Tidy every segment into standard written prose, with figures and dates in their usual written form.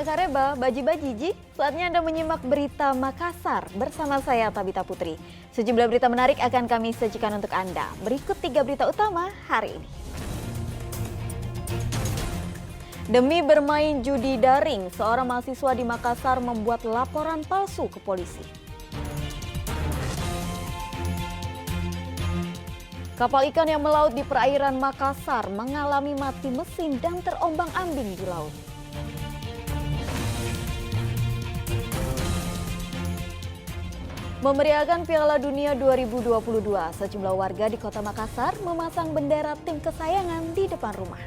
Kakareba, baji-bajiji, saatnya Anda menyimak berita Makassar bersama saya Tabita Putri. Sejumlah berita menarik akan kami sajikan untuk Anda. Berikut 3 berita utama hari ini. Demi bermain judi daring, seorang mahasiswa di Makassar membuat laporan palsu ke polisi. Kapal ikan yang melaut di perairan Makassar mengalami mati mesin dan terombang-ambing di laut. Memeriahkan Piala Dunia 2022, sejumlah warga di Kota Makassar memasang bendera tim kesayangan di depan rumah.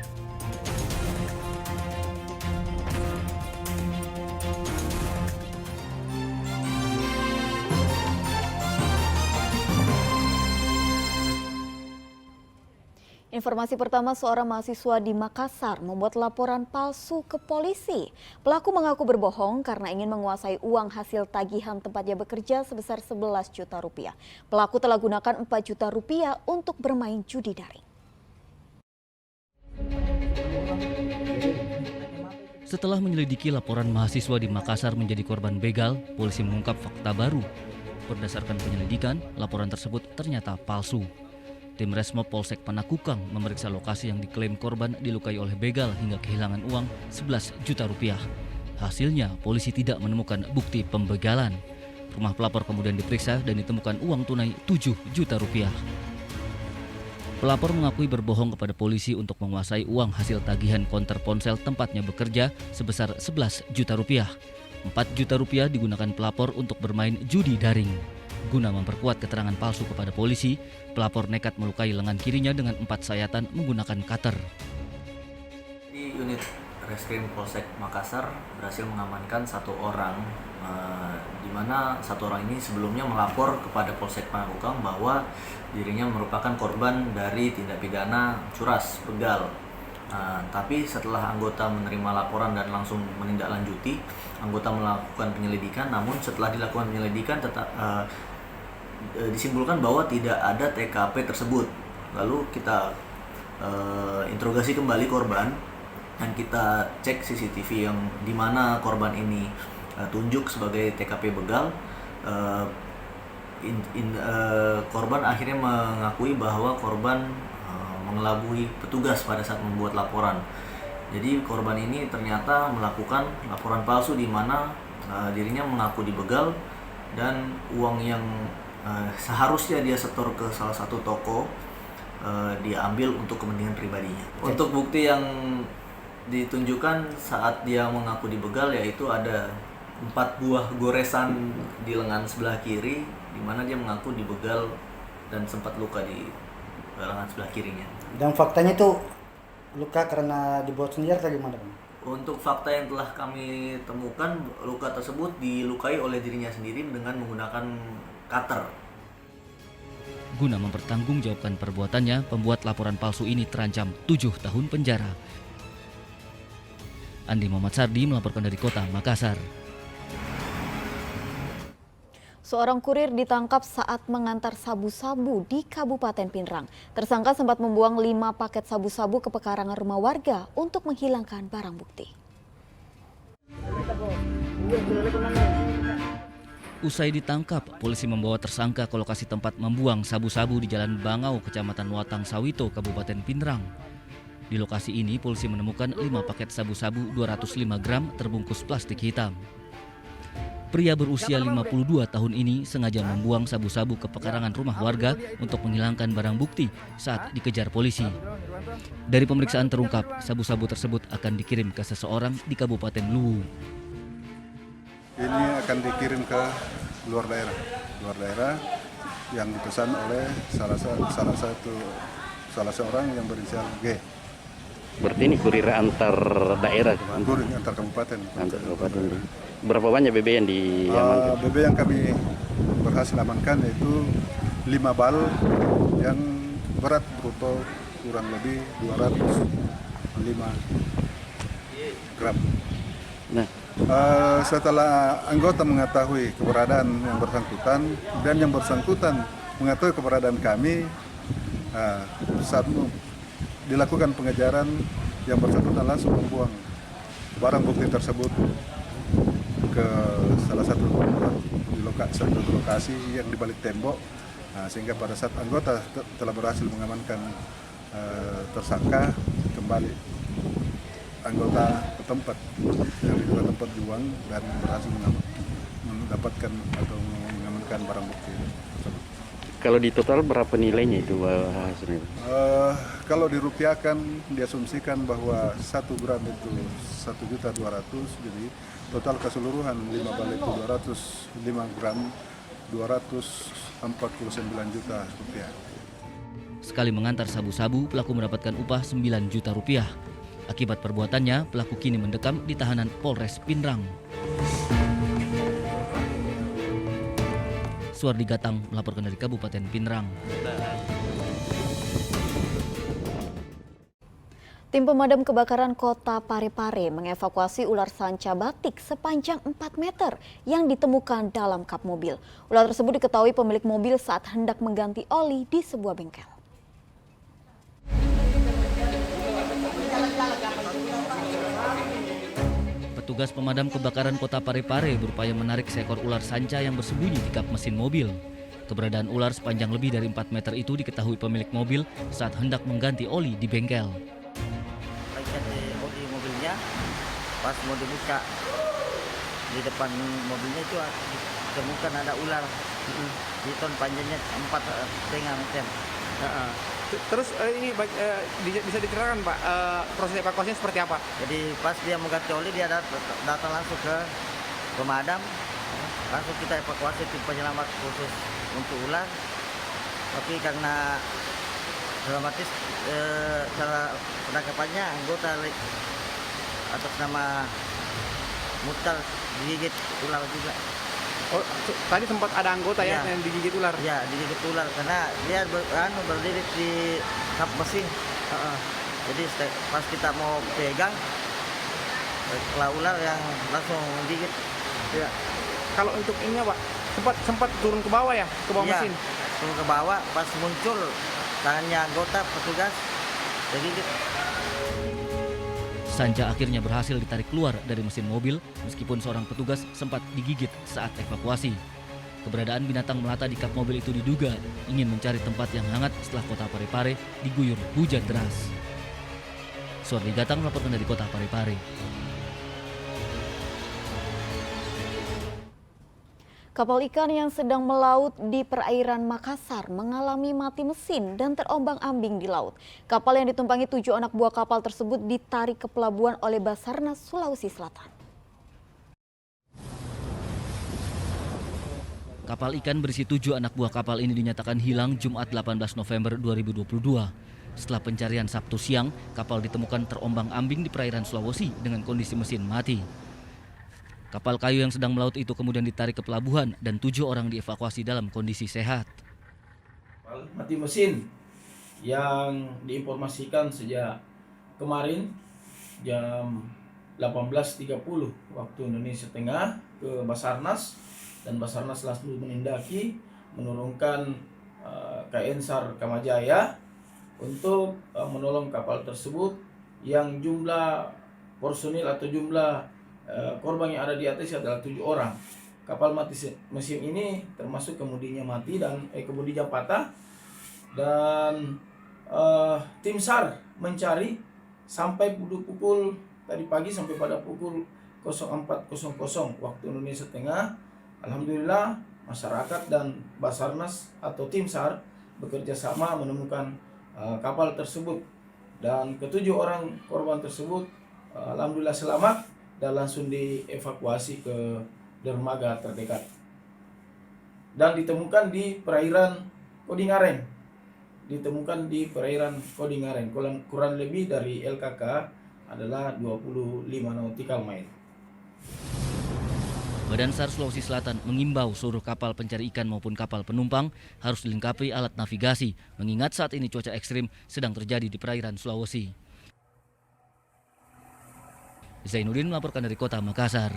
Informasi pertama, seorang mahasiswa di Makassar membuat laporan palsu ke polisi. Pelaku mengaku berbohong karena ingin menguasai uang hasil tagihan tempatnya bekerja sebesar 11 juta rupiah. Pelaku telah gunakan 4 juta rupiah untuk bermain judi daring. Setelah menyelidiki laporan mahasiswa di Makassar menjadi korban begal, polisi mengungkap fakta baru. Berdasarkan penyelidikan, laporan tersebut ternyata palsu. Tim Resmob Polsek Panakukang memeriksa lokasi yang diklaim korban dilukai oleh begal hingga kehilangan uang 11 juta rupiah. Hasilnya, polisi tidak menemukan bukti pembegalan. Rumah pelapor kemudian diperiksa dan ditemukan uang tunai 7 juta rupiah. Pelapor mengakui berbohong kepada polisi untuk menguasai uang hasil tagihan konter ponsel tempatnya bekerja sebesar 11 juta rupiah. 4 juta rupiah digunakan pelapor untuk bermain judi daring. Guna memperkuat keterangan palsu kepada polisi, pelapor nekat melukai lengan kirinya dengan 4 sayatan menggunakan cutter. Di unit Reskrim Polsek Makassar berhasil mengamankan 1 orang, di mana 1 orang ini sebelumnya melapor kepada Polsek Panakukang bahwa dirinya merupakan korban dari tindak pidana curas begal. Tapi setelah anggota menerima laporan dan langsung menindaklanjuti, anggota melakukan penyelidikan. Namun setelah dilakukan penyelidikan disimpulkan bahwa tidak ada TKP tersebut. Lalu kita interogasi kembali korban dan kita cek CCTV yang di mana korban ini tunjuk sebagai TKP begal. Korban akhirnya mengakui bahwa korban mengelabui petugas pada saat membuat laporan. Jadi korban ini ternyata melakukan laporan palsu di mana dirinya mengaku dibegal dan uang yang seharusnya dia setor ke salah satu toko diambil untuk kepentingan pribadinya. Untuk bukti yang ditunjukkan saat dia mengaku dibegal yaitu ada 4 buah goresan di lengan sebelah kiri, di mana dia mengaku dibegal dan sempat luka di lengan sebelah kirinya. Dan faktanya itu luka karena dibuat senjata gimana, Bang? Untuk fakta yang telah kami temukan, luka tersebut dilukai oleh dirinya sendiri dengan menggunakan cutter. Guna mempertanggungjawabkan perbuatannya, pembuat laporan palsu ini terancam 7 tahun penjara. Andi Muhammad Sardi melaporkan dari Kota Makassar. Seorang kurir ditangkap saat mengantar sabu-sabu di Kabupaten Pinrang. Tersangka sempat membuang 5 paket sabu-sabu ke pekarangan rumah warga untuk menghilangkan barang bukti. Usai ditangkap, polisi membawa tersangka ke lokasi tempat membuang sabu-sabu di Jalan Bangau, Kecamatan Watang Sawito, Kabupaten Pinrang. Di lokasi ini, polisi menemukan 5 paket sabu-sabu 205 gram terbungkus plastik hitam. Pria berusia 52 tahun ini sengaja membuang sabu-sabu ke pekarangan rumah warga untuk menghilangkan barang bukti saat dikejar polisi. Dari pemeriksaan terungkap, sabu-sabu tersebut akan dikirim ke seseorang di Kabupaten Luwu. Ini akan dikirim ke luar daerah yang dipesan oleh salah seorang yang berinisial G. Berarti ini kurir antar daerah? Kurir antar kabupaten. Antar kabupaten. Berapa banyak BB yang diamankan? BB yang kami berhasil amankan yaitu 5 bal yang berat bruto kurang lebih 205 gram. Nah, setelah anggota mengetahui keberadaan yang bersangkutan dan yang bersangkutan mengetahui keberadaan kami, saat dilakukan pengejaran, yang bersangkutan langsung membuang barang bukti tersebut ke salah satu tempat di lokasi yang di balik tembok. Nah, sehingga pada saat anggota telah berhasil mengamankan tersangka, kembali anggota ke tempat yang di tempat juang dan berhasil mendapatkan atau mengamankan barang bukti tersebut. Kalau di total berapa nilainya itu hasilnya? Kalau dirupiahkan diasumsikan bahwa 1 gram itu 1.200.000, jadi total keseluruhan 5 balik itu 205 gram 249 juta rupiah. Sekali mengantar sabu-sabu, pelaku mendapatkan upah 9 juta rupiah. Akibat perbuatannya, pelaku kini mendekam di tahanan Polres Pindrang. Suardi Gatang melaporkan dari Kabupaten Pindrang. Tim pemadam kebakaran Kota Parepare mengevakuasi ular sanca batik sepanjang 4 meter yang ditemukan dalam kap mobil. Ular tersebut diketahui pemilik mobil saat hendak mengganti oli di sebuah bengkel. Petugas pemadam kebakaran Kota Parepare berupaya menarik seekor ular sanca yang bersembunyi di kap mesin mobil. Keberadaan ular sepanjang lebih dari 4 meter itu diketahui pemilik mobil saat hendak mengganti oli di bengkel. Di mobilnya, pas mau dibuka di depan mobilnya itu ditemukan ada ular. Di ton panjangnya 4,5 meter. Terus ini bisa diceritakan Pak, proses evakuasinya seperti apa? Jadi pas dia mau ganti oli dia datang langsung ke pemadam, langsung kita evakuasi tim penyelamat khusus untuk ular. Tapi karena dramatis cara penangkapannya anggota atas nama Mutar digigit ular juga. Oh, tadi sempat ada anggota ya yang digigit ular? Ya, digigit ular karena dia berdiri di kap mesin. Jadi pas kita mau pegang, ular yang langsung digigit. Ya. Kalau untuk ini Pak, sempat turun ke bawah ya, ke bawah mesin? Turun ke bawah, pas muncul tangannya anggota petugas digigit. Sanca akhirnya berhasil ditarik keluar dari mesin mobil meskipun seorang petugas sempat digigit saat evakuasi. Keberadaan binatang melata di kap mobil itu diduga ingin mencari tempat yang hangat setelah Kota Parepare diguyur hujan deras. Suardi Gatang melaporkan dari Kota Parepare. Kapal ikan yang sedang melaut di perairan Makassar mengalami mati mesin dan terombang-ambing di laut. Kapal yang ditumpangi 7 anak buah kapal tersebut ditarik ke pelabuhan oleh Basarnas, Sulawesi Selatan. Kapal ikan berisi 7 anak buah kapal ini dinyatakan hilang Jumat 18 November 2022. Setelah pencarian Sabtu siang, kapal ditemukan terombang-ambing di perairan Sulawesi dengan kondisi mesin mati. Kapal kayu yang sedang melaut itu kemudian ditarik ke pelabuhan dan 7 orang dievakuasi dalam kondisi sehat. Mati mesin yang diinformasikan sejak kemarin jam 18.30 waktu Indonesia Tengah ke Basarnas, dan Basarnas langsung menindaki menurunkan KN SAR Kamajaya untuk menolong kapal tersebut yang jumlah personil atau jumlah korban yang ada di atas adalah 7 orang. Kapal mati mesin ini termasuk kemudinya mati dan kemudinya patah, dan tim SAR mencari sampai pukul tadi pagi sampai pada pukul 04.00 waktu Indonesia Tengah. Alhamdulillah masyarakat dan Basarnas atau tim SAR bekerja sama menemukan kapal tersebut, dan ke-7 orang korban tersebut alhamdulillah selamat dan langsung dievakuasi ke dermaga terdekat dan ditemukan di perairan Kodingaren. Kurang lebih dari LKK adalah 25 nautical mile. Badan SAR Sulawesi Selatan mengimbau seluruh kapal pencari ikan maupun kapal penumpang harus dilengkapi alat navigasi, mengingat saat ini cuaca ekstrim sedang terjadi di perairan Sulawesi. Zainuddin melaporkan dari Kota Makassar.